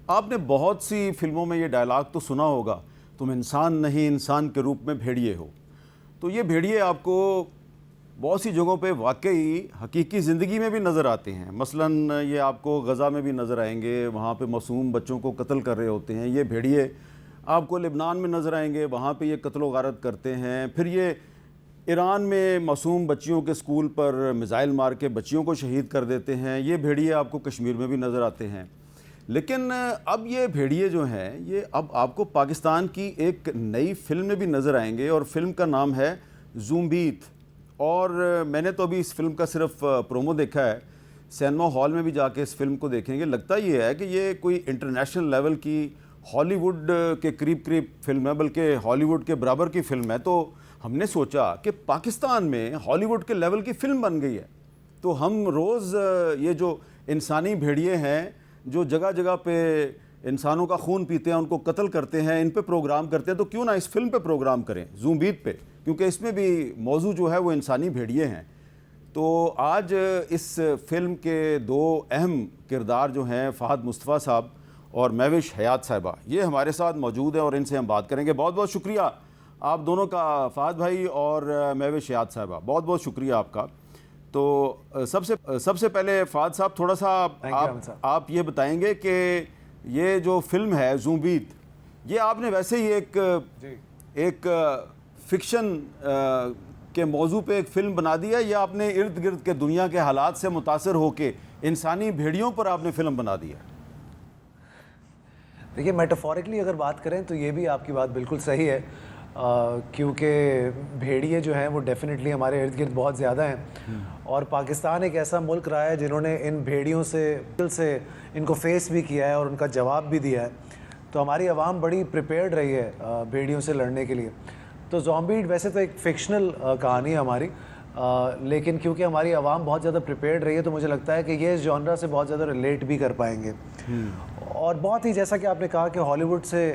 आपने बहुत सी फिल्मों में ये डायलॉग तो सुना होगा, तुम इंसान नहीं इंसान के रूप में भेड़िए हो। तो ये भेड़िए आपको बहुत सी जगहों पे वाकई हकीकी ज़िंदगी में भी नज़र आते हैं। मसलन ये आपको गज़ा में भी नज़र आएंगे, वहाँ पे मासूम बच्चों को कत्ल कर रहे होते हैं। ये भेड़िए आपको लेबनान में नज़र आएंगे, वहाँ पे ये कत्ल गारत करते हैं। फिर ये ईरान में मासूम बच्चियों के स्कूल पर मिसाइल मार के बच्चियों को शहीद कर देते हैं। ये भेड़िए आपको कश्मीर में भी नज़र आते हैं। लेकिन अब ये भेड़िए जो हैं ये अब आपको पाकिस्तान की एक नई फिल्म में भी नज़र आएंगे, और फिल्म का नाम है ज़ूम्बीत। और मैंने तो अभी इस फिल्म का सिर्फ प्रोमो देखा है, सिनेमा हॉल में भी जाके इस फिल्म को देखेंगे। लगता ये है कि ये कोई इंटरनेशनल लेवल की हॉलीवुड के करीब फिल्म है, बल्कि हॉलीवुड के बराबर की फिल्म है। तो हमने सोचा कि पाकिस्तान में हॉलीवुड के लेवल की फ़िल्म बन गई है, तो हम रोज़ ये जो इंसानी भेड़िए हैं जो जगह जगह पे इंसानों का खून पीते हैं, उनको कत्ल करते हैं, इन पे प्रोग्राम करते हैं, तो क्यों ना इस फिल्म पे प्रोग्राम करें, ज़ूम्बीत पे, क्योंकि इसमें भी मौजू जो है वो इंसानी भेड़िए हैं। तो आज इस फिल्म के दो अहम किरदार जो हैं, फ़हद मुस्तफ़ा साहब और महविश हयात साहिबा, ये हमारे साथ मौजूद हैं और इनसे हम बात करेंगे। बहुत बहुत शुक्रिया आप दोनों का, फ़हद भाई और महविश हयात साहिबा, बहुत बहुत शुक्रिया आपका। तो सबसे पहले फ़हद साहब, थोड़ा सा आप ये बताएंगे कि ये जो फिल्म है ज़ूम्बीत, ये आपने वैसे ही एक फ़िक्शन के मौजू पे एक फ़िल्म बना दी है, या आपने इर्द गिर्द के दुनिया के हालात से मुतासर होकर इंसानी भेड़ियों पर आपने फ़िल्म बना दी है? देखिए, मेटाफोरिकली अगर बात करें तो ये भी आपकी बात बिल्कुल सही है, क्योंकि भेड़िए जो हैं वो डेफिनेटली हमारे इर्द गिर्द बहुत ज़्यादा हैं, और पाकिस्तान एक ऐसा मुल्क रहा है जिन्होंने इन भेड़ियों से इनको फेस भी किया है और उनका जवाब भी दिया है। तो हमारी आवाम बड़ी प्रिपेयर्ड रही है भेड़ियों से लड़ने के लिए। तो ज़ॉम्बीड वैसे तो एक फ़िक्शनल कहानी है हमारी, लेकिन क्योंकि हमारी आवाम बहुत ज़्यादा प्रिपेयर्ड रही है, तो मुझे लगता है कि ये इस जॉनरा से बहुत ज़्यादा रिलेट भी कर पाएंगे। और बहुत ही, जैसा कि आपने कहा कि हॉलीवुड से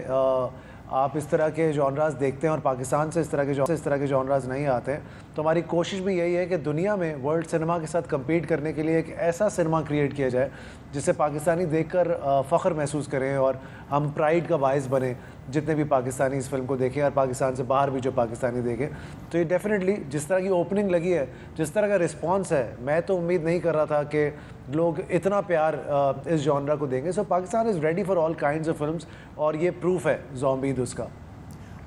आप इस तरह के जॉनरास देखते हैं और पाकिस्तान से इस तरह के जॉनरास नहीं आते हैं, तो हमारी कोशिश भी यही है कि दुनिया में वर्ल्ड सिनेमा के साथ कम्पीट करने के लिए एक ऐसा सिनेमा क्रिएट किया जाए जिससे पाकिस्तानी देखकर फ़ख्र महसूस करें और हम प्राइड का बायस बने, जितने भी पाकिस्तानी इस फिल्म को देखें और पाकिस्तान से बाहर भी जो पाकिस्तानी देखें। तो ये डेफिनेटली जिस तरह की ओपनिंग लगी है, जिस तरह का रिस्पांस है, मैं तो उम्मीद नहीं कर रहा था कि लोग इतना प्यार इस जॉनरा को देंगे। So Pakistan is ready for all kinds of films, और ये प्रूफ है ज़ॉम्बीद उसका।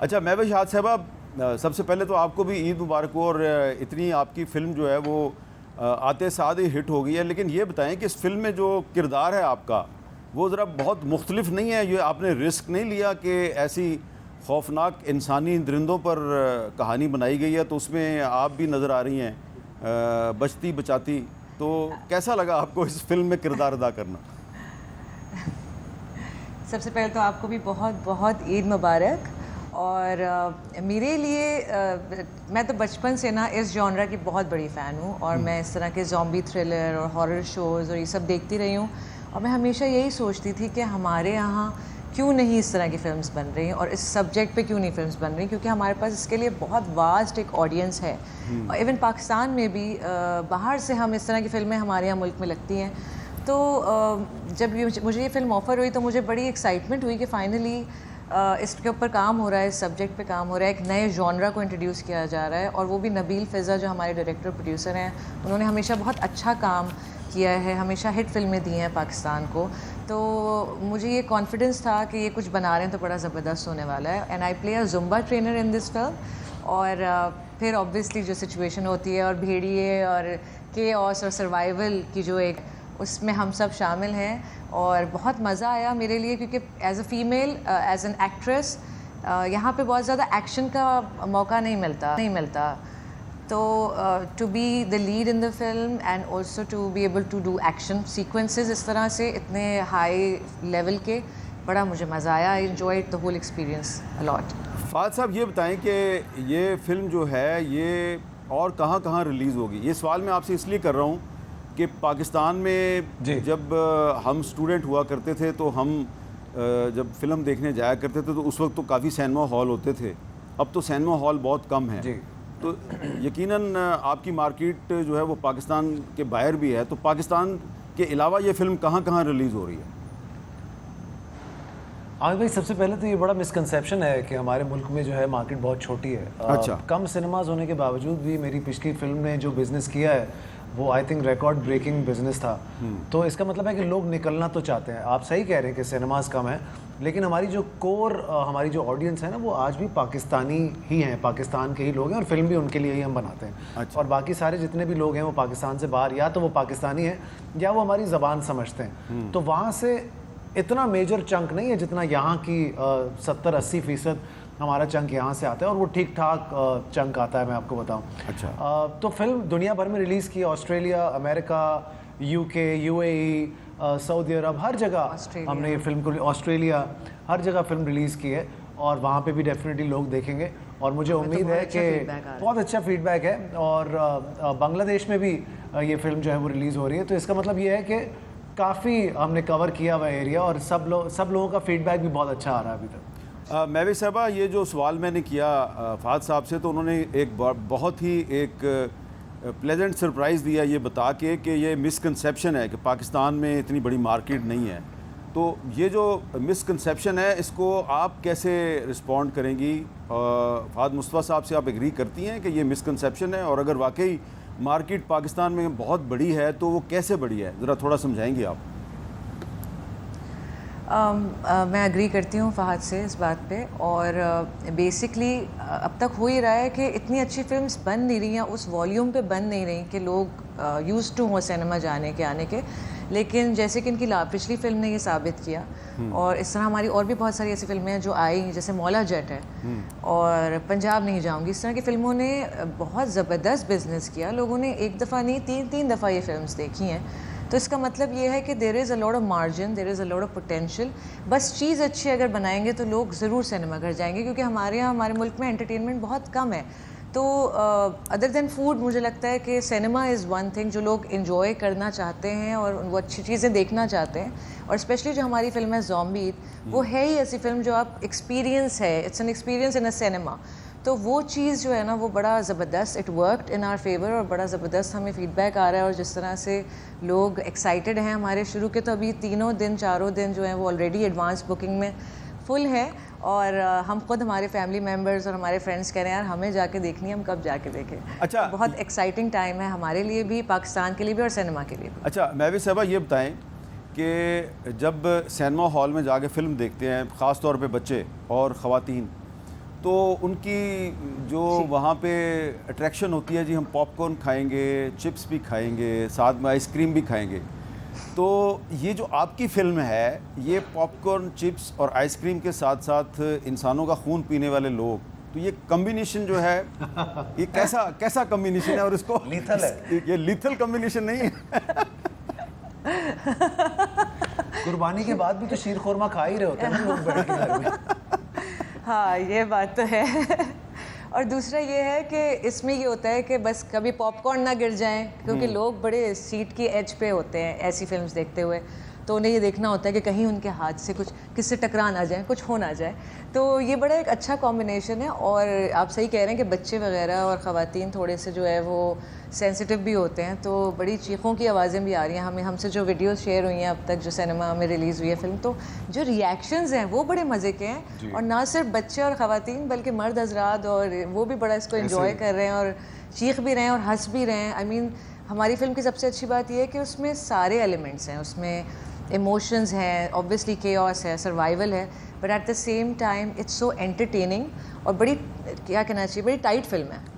अच्छा महविश हयात साहिबा, सबसे पहले तो आपको भी ईद मुबारक हो, और इतनी आपकी फ़िल्म जो है वो आते साथ ही हिट हो गई है। लेकिन ये बताएं कि इस फिल्म में जो किरदार है आपका वो ज़रा बहुत मुख्तलिफ नहीं है? ये आपने रिस्क नहीं लिया कि ऐसी खौफनाक इंसानी दरिंदों पर कहानी बनाई गई है, तो उसमें आप भी नज़र आ रही हैं बचती बचाती, तो कैसा लगा आपको इस फिल्म में किरदार अदा करना? सबसे पहले तो आपको भी बहुत बहुत ईद मुबारक। और मेरे लिए मैं तो बचपन से ना इस जॉनरा की बहुत बड़ी फ़ैन हूँ, और मैं इस तरह के ज़ॉम्बी थ्रिलर और हॉरर शोज़ और ये सब देखती रही हूँ, और मैं हमेशा यही सोचती थी कि हमारे यहाँ क्यों नहीं इस तरह की फ़िल्म्स बन रही हैं, और इस सब्जेक्ट पे क्यों नहीं फ़िल्म्स बन रही, क्योंकि हमारे पास इसके लिए बहुत वास्ट एक ऑडियंस है। और इवन पाकिस्तान में भी बाहर से हम इस तरह की फ़िल्में हमारे यहाँ मुल्क में लगती हैं। तो जब मुझे ये फ़िल्म ऑफ़र हुई तो मुझे बड़ी एक्साइटमेंट हुई कि फ़ाइनली इसके ऊपर काम हो रहा है, इस सब्जेक्ट पे काम हो रहा है, एक नए जॉनरा को इंट्रोड्यूस किया जा रहा है, और वो भी नबील फ़िज़ा जो हमारे डायरेक्टर प्रोड्यूसर हैं, उन्होंने हमेशा बहुत अच्छा काम किया है, हमेशा हिट फिल्में दी हैं पाकिस्तान को। तो मुझे ये कॉन्फिडेंस था कि ये कुछ बना रहे हैं तो बड़ा ज़बरदस्त होने वाला है। And I play a Zumba trainer in this film, और फिर ऑब्वियसली जो सिचुएशन होती है और भेड़िए और केओस और सर्वाइवल की जो एक, उसमें हम सब शामिल हैं, और बहुत मज़ा आया मेरे लिए, क्योंकि as a female, as an actress, यहाँ पे बहुत ज़्यादा एक्शन का मौका नहीं मिलता। तो to be the lead in the film and also to be able to do action sequences इस तरह से इतने हाई लेवल के, बड़ा मुझे मज़ा आया। I enjoyed the whole experience a lot. Fahad साहब ये बताएं कि ये फ़िल्म जो है ये और कहाँ रिलीज़ होगी? ये सवाल मैं आपसे इसलिए कर रहा हूँ कि पाकिस्तान में जब हम स्टूडेंट हुआ करते थे तो हम जब फ़िल्म देखने जाया करते थे तो उस वक्त तो काफ़ी सिनेमा हॉल होते थे, अब तो सिनेमा हॉल बहुत कम है। तो यकीनन आपकी मार्केट जो है वो पाकिस्तान के बाहर भी है, तो पाकिस्तान के अलावा ये फ़िल्म कहाँ रिलीज़ हो रही है? आमिर भाई, सबसे पहले तो ये बड़ा मिसकंसेप्शन है कि हमारे मुल्क में जो है मार्केट बहुत छोटी है। अच्छा। कम सिनेमाज होने के बावजूद भी मेरी पिछली फिल्म ने जो बिज़नेस किया है वो I think record breaking business था। तो इसका मतलब है कि लोग निकलना तो चाहते हैं। आप सही कह रहे हैं कि सिनेमाज कम है, लेकिन हमारी जो कोर हमारी जो ऑडियंस है ना, वो आज भी पाकिस्तानी ही हैं, पाकिस्तान के ही लोग हैं, और फिल्म भी उनके लिए ही हम बनाते हैं। अच्छा। और बाकी सारे जितने भी लोग हैं वो पाकिस्तान से बाहर, या तो वो पाकिस्तानी हैं या वो हमारी ज़बान समझते हैं। तो वहाँ से इतना मेजर चंक नहीं है जितना यहाँ की 70-80% हमारा चंक यहाँ से आता है, और वो ठीक ठाक चंक आता है, मैं आपको बताऊँ। अच्छा। तो फिल्म दुनिया भर में रिलीज़ की, Australia, America, UK, UAE, Saudi Arabia, हर जगह हमने ये फिल्म को, ऑस्ट्रेलिया, हर जगह फिल्म रिलीज़ की है, और वहाँ पे भी डेफिनेटली लोग देखेंगे। और मुझे उम्मीद है कि बहुत अच्छा फीडबैक है। और बांग्लादेश में भी ये फिल्म जो है वो रिलीज़ हो रही है। तो इसका मतलब ये है कि काफ़ी हमने कवर किया हुआ एरिया, और सब लोगों का फीडबैक भी बहुत अच्छा आ रहा है अभी तक। महवी साहबा, ये जो सवाल मैंने किया फ़ाद साहब से, तो उन्होंने एक बहुत ही एक प्लेजेंट सरप्राइज़ दिया ये बता के कि ये मिसकंसेप्शन है कि पाकिस्तान में इतनी बड़ी मार्केट नहीं है। तो ये जो मिसकंसेप्शन है, इसको आप कैसे रिस्पॉन्ड करेंगी? फ़ाद मुस्तफ़ा साहब से आप एग्री करती हैं कि ये मिसकंसेप्शन है, और अगर वाकई मार्केट पाकिस्तान में बहुत बड़ी है तो वो कैसे बड़ी है, ज़रा थोड़ा समझाएंगे आप? मैं एग्री करती हूँ फ़हद से इस बात पे। और बेसिकली अब तक हो ही रहा है कि इतनी अच्छी फिल्म्स बन नहीं रही हैं, उस वॉल्यूम पे बन नहीं रही कि लोग यूज्ड टू हो सिनेमा जाने के आने के। लेकिन जैसे कि इनकी पिछली फिल्म ने ये साबित किया, और इस तरह हमारी और भी बहुत सारी ऐसी फिल्में हैं जो आई, जैसे मौला जट है और पंजाब नहीं जाऊंगी, इस तरह की फिल्मों ने बहुत ज़बरदस्त बिजनेस किया। लोगों ने एक दफ़ा नहीं, तीन दफ़ा ये फिल्म्स देखी हैं। तो इसका मतलब ये है कि there is a lot of margin, there is a lot of potential. बस चीज़ अच्छी अगर बनाएंगे तो लोग ज़रूर सिनेमा घर जाएंगे, क्योंकि हमारे यहाँ, हमारे मुल्क में एंटरटेनमेंट बहुत कम है। तो अदर देन फूड, मुझे लगता है कि सिनेमा इज़ वन थिंग जो लोग इन्जॉय करना चाहते हैं और वो अच्छी चीज़ें देखना चाहते हैं। और स्पेशली जो हमारी फिल्म है ज़ॉम्बी, वो है ही ऐसी फिल्म जो आप एक्सपीरियंस है, it's an experience in a cinema. तो वो चीज़ जो है ना, वो बड़ा ज़बरदस्त, it worked in our favour, और बड़ा ज़बरदस्त हमें फीडबैक आ रहा है। और जिस तरह से लोग एक्साइटेड हैं हमारे शुरू के, तो अभी 4 दिन जो हैं वो ऑलरेडी एडवांस बुकिंग में फुल है। और हम खुद, हमारे फैमिली मेम्बर्स और हमारे फ्रेंड्स कह रहे हैं यार हमें जाके देखनी है, हम कब जाके देखें। अच्छा। तो बहुत एक्साइटिंग टाइम है हमारे लिए भी, पाकिस्तान के लिए भी और सिनेमा के लिए भी। अच्छा महवी साहबा, ये बताएं कि जब सिनेमा हॉल में जाके फ़िल्म देखते हैं, ख़ास तौर पे बच्चे और ख़वातीन, तो उनकी जो वहाँ पे अट्रैक्शन होती है, जी हम पॉपकॉर्न खाएंगे, चिप्स भी खाएंगे, साथ में आइसक्रीम भी खाएंगे। तो ये जो आपकी फ़िल्म है, ये पॉपकॉर्न, चिप्स और आइसक्रीम के साथ साथ इंसानों का खून पीने वाले लोग, तो ये कम्बिनेशन जो है ये कैसा कम्बिनेशन है? और इसको लीथल है, ये लीथल कम्बिनेशन नहीं है। कुर्बानी के बाद भी तो शीर खुरमा खा ही रहे होते हैं ना लोग बैठ के घर में। हाँ, ये बात तो है। और दूसरा ये है कि इसमें ये होता है कि बस कभी पॉपकॉर्न ना गिर जाएं, क्योंकि लोग बड़े सीट की एज पे होते हैं ऐसी फिल्म्स देखते हुए। तो उन्हें ये देखना होता है कि कहीं उनके हाथ से कुछ, किससे टकरा ना जाए, कुछ हो ना जाए। तो ये बड़ा एक अच्छा कॉम्बिनेशन है। और आप सही कह रहे हैं कि बच्चे वगैरह और ख़वातीन थोड़े से जो है वो सेंसिटिव भी होते हैं, तो बड़ी चीखों की आवाज़ें भी आ रही हैं हमसे जो वीडियोस शेयर हुई हैं अब तक, जो सिनेमा में रिलीज़ हुई है फिल्म, तो जो रिएक्शंस हैं वो बड़े मज़े के हैं। और ना सिर्फ बच्चे और ख़वातीन, बल्कि मर्द हज़रात और वो भी बड़ा इसको एंजॉय कर रहे हैं और चीख भी रहे हैं और हंस भी रहे हैं। आई मीन, हमारी फिल्म की सबसे अच्छी बात यह है कि उसमें सारे एलिमेंट्स हैं। उसमें इमोशंस हैं, ऑब्वियसली केओस है, सर्वाइवल है, but at the same time it's so entertaining, और बड़ी, क्या कहना चाहिए, बड़ी टाइट फिल्म है।